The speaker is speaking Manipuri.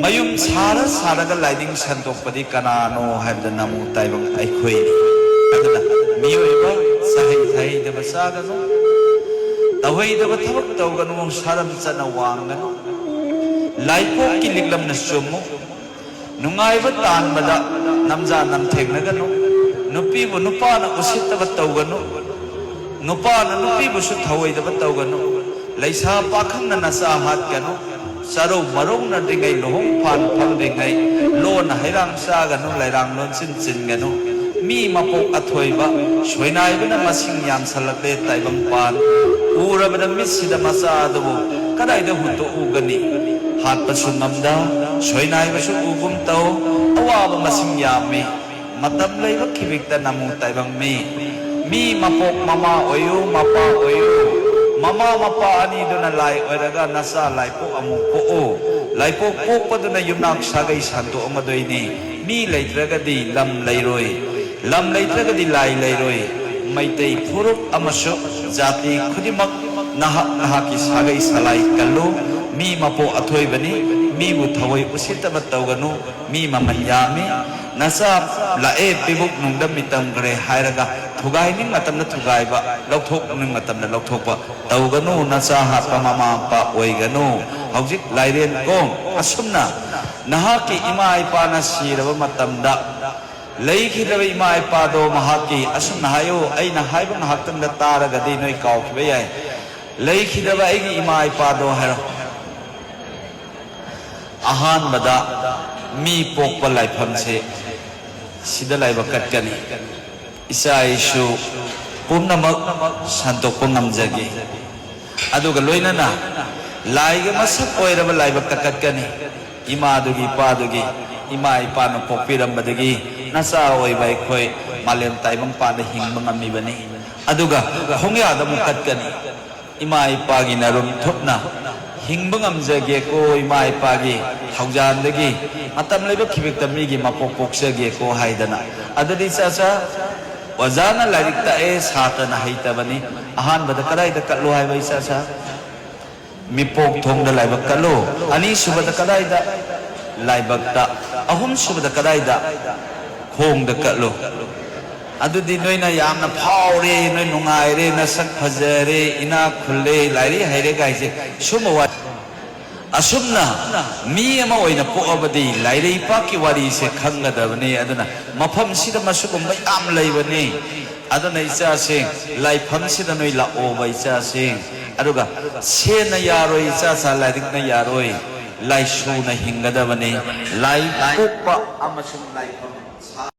mayum sara sara ga lighting santok padi kanano have the namu taibang ai khoi adana miyoiba sahi thai de basaga no tawai de bathabak tawganu saram chana wanga laipo ki liglam na sumu nungai ba tan bada namja nam thegna ganu nupi bu nupa na usit ba tawganu nupa na nupi bu su thawai de ba tawganu laisa pakhang na nasa hat ganu saro marong na dingai lohong phan phang dingai lo na hairang sa ganu lairang lon sin sin ganu mi mapok athoi ba soinai ba na masing yam salakle taibang pan ura ba na misida masa do kadai da huto ugani hat pa sunamda soinai ba su ugum taw awa ba masing yami matam lai ba kibik ta namu taibang mi mapok mama oyu mapa oyu mama mapa ani duna lai oiraga nasa lai po amu po o lai po po pa duna yumnak sagai santo amadoi ni mi leitraga di lam leitraga di lai lairoi maitai phuruk amaso jati khudimak naha ki sagai salai kallo mi mapo athoi bani mi bu thawai usita batawganu mi mamanyami nasa la e pibuk nungdam mitam gre hairaga thugai ning matam na thugai ba lokthok ning matam na lokthok ba tawganu nasa ha pa mama pa oiganu haujik lairen ko asumna naha ki ima ipa na siraba matam da leikhi da ima ipa do mahaki asumna hayo aina haiba mahaktam da taraga di noi kaw khbe yai leikhi da ba igi ima ipa do haro ahan bada mi pok pa lai pham se sida lai ba kat kani isa isu pumnamak santok pangamjagi aduga loina na lai ga masak oiraba lai ba kat kani ima dugi pa dugi ima ipa no pokpiram badagi nasa oi bai khoi malem taibang pa da hing mangami bani aduga hongya da mu kat kani ima ipa gi narum thopna hingbang amjage ko ima ipa gi haujan dagi atam leba khibik tami gi mapok poksage ko haidana adadi sa wazana larik ta e sata na haita bani ahan bada kadai da kallo hai bai sa mipok thong da laibak kallo ani subada kadai da laibak ta ahum subada kadai da khong da kallo adudi noina yamna phaure noi nungai re na sak phajare ina khulle lairi haire gaise sumwa asumna mi ama oina po abadi lairi pa ki wari se khangadabani aduna mafam sida masugum bai am laibani aduna isa se laifam sida noi la o bai sa se aduga se na yaroi isa sa lairik na yaroi lai su na hingadabani lai po pa amasum laifam